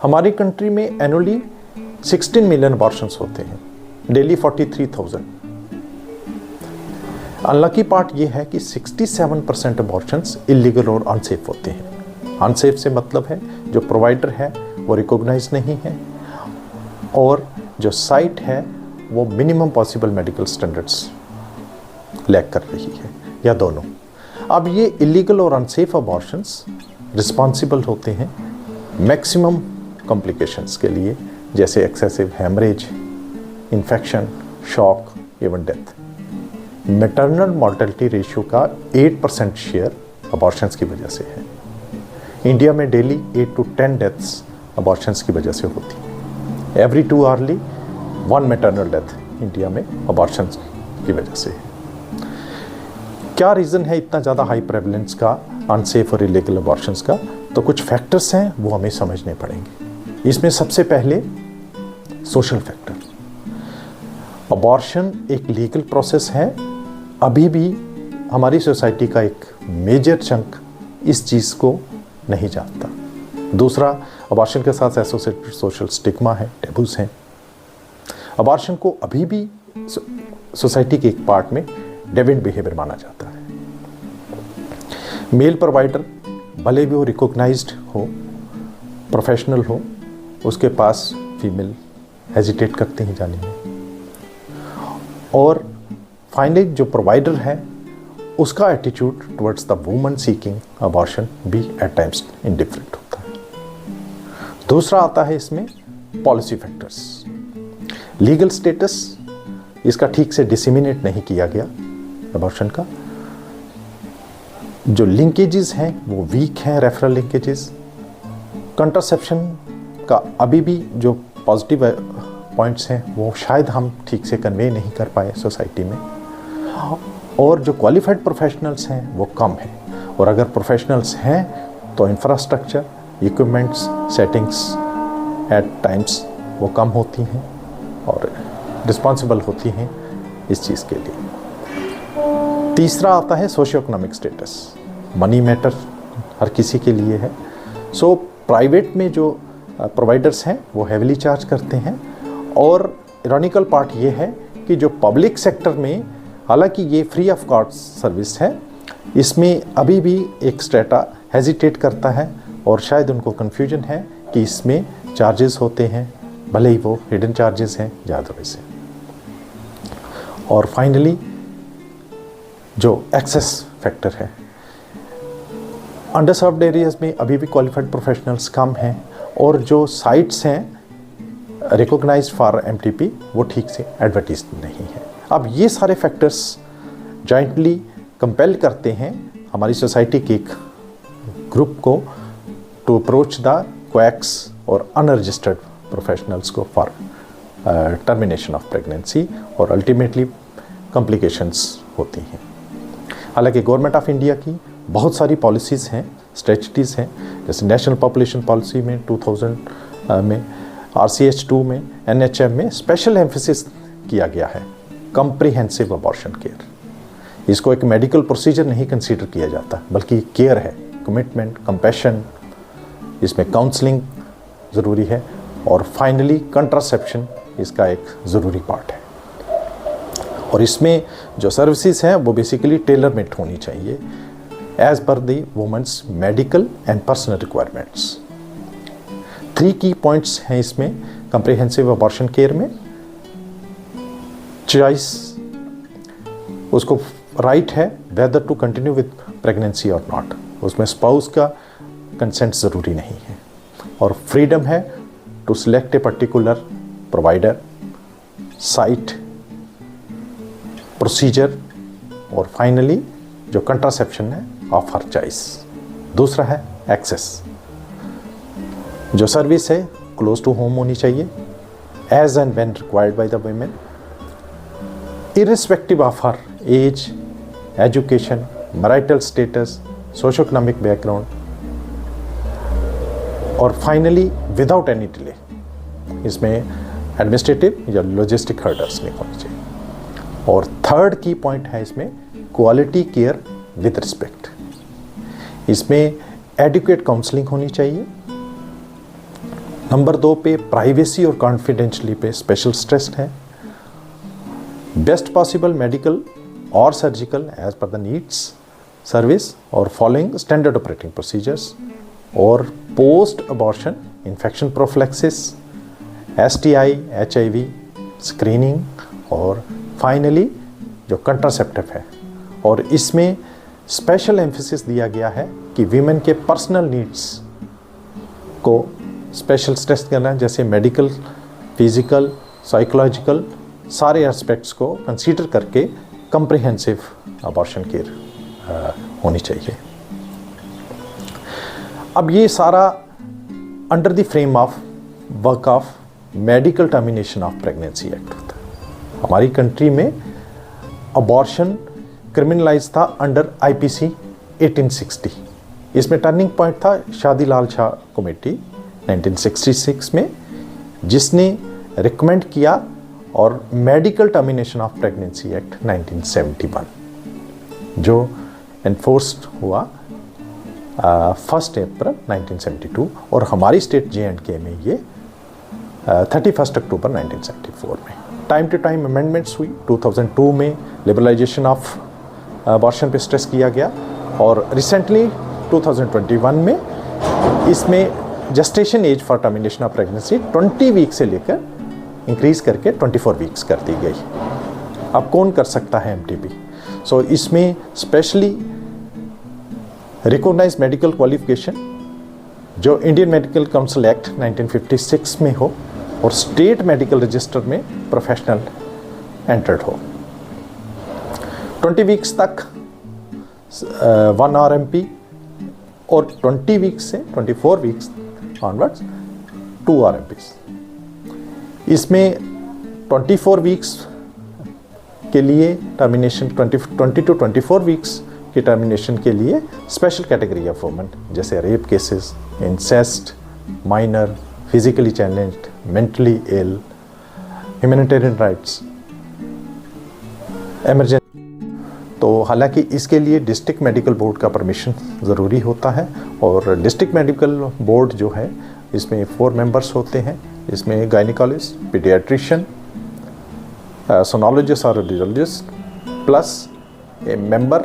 हमारी कंट्री में annually 16 million abortions होते हैं, डेली 43,000। अनलकी पार्ट ये है कि 67% अबॉर्शंस इलीगल और अनसेफ होते हैं। अनसेफ से मतलब है जो प्रोवाइडर है वो रिकॉग्नाइज नहीं है और जो साइट है वो minimum possible medical standards lack कर रही है, या दोनों। अब ये इलीगल और अनसेफ अबॉर्शंस रिस्पॉन्सिबल होते हैं मैक्सिमम कॉम्प्लिकेशंस के लिए, जैसे excessive haemorrhage, infection, shock, even death. Maternal mortality ratio का 8% शेयर अबॉर्शंस की वजह से है। इंडिया में डेली 8 to 10 डेथ्स अबॉर्शंस की वजह से होती है। Every 2 hourly 1 maternal death India में अबॉर्शंस की वजह से है। क्या रीज़न है इतना ज़्यादा हाई प्रेवलेंस का अनसेफ और इलीगल अबॉर्शंस का? तो कुछ फैक्टर्स हैं वो हमें समझने पड़ेंगे। इसमें सबसे पहले सोशल फैक्टर। अबॉर्शन एक लीगल प्रोसेस है, अभी भी हमारी सोसाइटी का एक मेजर चंक इस चीज़ को नहीं जानता। दूसरा, अबॉर्शन के साथ एसोसिएटेड सोशल स्टिग्मा है, टेबूज हैं। अबॉर्शन को अभी भी सोसाइटी के एक पार्ट में डेविएंट बिहेवियर माना जाता है। मेल प्रोवाइडर भले भी वो रिकॉग्नाइज्ड हो, प्रोफेशनल हो, उसके पास फीमेल हेजिटेट करते हैं जाने में। और फाइनली जो प्रोवाइडर है उसका attitude towards the woman seeking abortion भी एट टाइम्स इंडिफरेंट होता है। दूसरा आता है इसमें पॉलिसी फैक्टर्स। लीगल स्टेटस इसका ठीक से डिसेमिनेट नहीं किया गया अबॉर्शन का। जो लिंकेजेस हैं वो वीक हैं, रेफरल लिंकेजेस। कंट्रासेप्शन का अभी भी जो पॉजिटिव पॉइंट्स हैं वो शायद हम ठीक से कन्वे नहीं कर पाए सोसाइटी में। और जो क्वालिफाइड प्रोफेशनल्स हैं वो कम हैं, और अगर प्रोफेशनल्स हैं तो infrastructure, equipments, settings at times वो कम होती हैं और रिस्पॉन्सिबल होती हैं इस चीज़ के लिए। तीसरा आता है socio economic status. Money matter हर किसी के लिए है। सो प्राइवेट में जो प्रोवाइडर्स हैं वो हेविली चार्ज करते हैं, और इरोनिकल पार्ट ये है कि जो पब्लिक सेक्टर में, हालांकि ये फ्री ऑफ कॉस्ट सर्विस है, इसमें अभी भी एक स्ट्रेटा हेजिटेट करता है और शायद उनको कन्फ्यूजन है कि इसमें चार्जेस होते हैं, भले ही वो हिडन चार्जेस हैं या अदरवाइज हैं। और फाइनली जो एक्सेस फैक्टर है, अंडरसर्व्ड एरियाज में अभी भी क्वालिफाइड प्रोफेशनल्स कम हैं, और जो साइट्स हैं रिकॉग्नाइज्ड फॉर एमटीपी वो ठीक से एडवर्टाइज नहीं है। अब ये सारे फैक्टर्स जॉइंटली कंपेल करते हैं हमारी सोसाइटी के एक ग्रुप को टू अप्रोच द क्वैक्स और अनरजिस्टर्ड प्रोफेशनल्स को फॉर टर्मिनेशन ऑफ प्रेगनेंसी, और अल्टीमेटली कॉम्प्लिकेशंस होती हैं। हालांकि गवर्नमेंट ऑफ इंडिया की बहुत सारी पॉलिसीज़ हैं, स्ट्रेटजीज़ हैं, जैसे नेशनल पॉपुलेशन पॉलिसी में 2000 में, RCH2 में, NHM में स्पेशल एम्फेसिस किया गया है कम्प्रिहेंसिव अबॉर्शन केयर। इसको एक मेडिकल प्रोसीजर नहीं कंसीडर किया जाता, बल्कि केयर है, कमिटमेंट, कंपैशन, इसमें काउंसलिंग ज़रूरी है, और फाइनली कंट्रासेप्शन इसका एक ज़रूरी पार्ट है। और इसमें जो सर्विसेज हैं वो बेसिकली टेलर मेड होनी चाहिए as per the women's medical and personal requirements. 3 key points हैं इसमें कम्प्रिहेंसिव अबॉर्शन केयर में। चॉइस, उसको राइट है whether to continue with pregnancy और नॉट, उसमें स्पाउस का कंसेंट ज़रूरी नहीं है। और फ्रीडम है to select a particular provider, site, procedure, और फाइनली जो कंट्रासेप्शन है ऑफ हर चॉइस। दूसरा है एक्सेस। जो सर्विस है क्लोज टू होम होनी चाहिए, as and when required by the women, irrespective of her age, education, marital status, socio economic background, और फाइनली विदाउट एनी डिले। इसमें एडमिनिस्ट्रेटिव या लॉजिस्टिक हर्डल्स नहीं होनी चाहिए। और थर्ड की पॉइंट है इसमें क्वालिटी केयर विद रिस्पेक्ट। इसमें एडिक्वेट काउंसलिंग होनी चाहिए, नंबर 2 पे प्राइवेसी और कॉन्फिडेंशियली पे स्पेशल स्ट्रेस्ड है। बेस्ट पॉसिबल मेडिकल और surgical as per the needs service और फॉलोइंग स्टैंडर्ड ऑपरेटिंग प्रोसीजर्स, और post abortion infection prophylaxis, STI HIV screening, और फाइनली जो कंट्रासेप्टिव है। और इसमें स्पेशल एम्फेसिस दिया गया है कि वीमेन के पर्सनल नीड्स को स्पेशल स्ट्रेस करना है, जैसे मेडिकल, फिजिकल, साइकोलॉजिकल सारे एस्पेक्ट्स को कंसीडर करके कम्प्रिहेंसिव अबॉर्शन केयर होनी चाहिए। अब ये सारा under the frame of work of medical termination of pregnancy act होता है। हमारी कंट्री में अबॉर्शन क्रिमिनलाइज था अंडर IPC 1860। इसमें टर्निंग पॉइंट था शादीलाल शाह कमेटी 1966 में, जिसने रिकमेंड किया, और medical termination of pregnancy act 1971 जो एनफोर्स्ड हुआ 1 अप्रैल 1972, और हमारी स्टेट J&K में ये 31 अक्टूबर 1974 में। टाइम टू टाइम अमेंडमेंट्स हुई। 2002 में लिबरलाइजेशन ऑफ अबॉर्शन पे स्ट्रेस किया गया, और रिसेंटली 2021 में इसमें gestation age for termination of pregnancy 20 week से लेकर इंक्रीज करके 24 वीक्स कर दी गई। अब कौन कर सकता है MTP? सो इसमें स्पेशली रिकॉग्नाइज्ड मेडिकल क्वालिफिकेशन जो इंडियन मेडिकल काउंसिल एक्ट 1956 में हो, और स्टेट मेडिकल रजिस्टर में प्रोफेशनल एंटर्ड हो। 20 वीक्स तक 1 RMP, और 20 वीक्स से 24 वीक्स ऑनवर्ड्स 2 RMPs। इसमें 24 वीक्स के लिए टर्मिनेशन, 20 to 24 वीक्स की टर्मिनेशन के लिए स्पेशल कैटेगरी ऑफ वुमेन, जैसे rape cases, incest, minor, physically challenged, mentally ill, humanitarian rights, emergency. तो हालांकि इसके लिए डिस्ट्रिक्ट मेडिकल बोर्ड का परमिशन ज़रूरी होता है, और डिस्ट्रिक्ट मेडिकल बोर्ड जो है इसमें 4 मेंबर्स होते हैं। इसमें गायनिकोलॉजिस्ट, पीडियाट्रिशियन, सोनोलॉजिस्ट और रेडियोलॉजिस्ट, प्लस ए मेंबर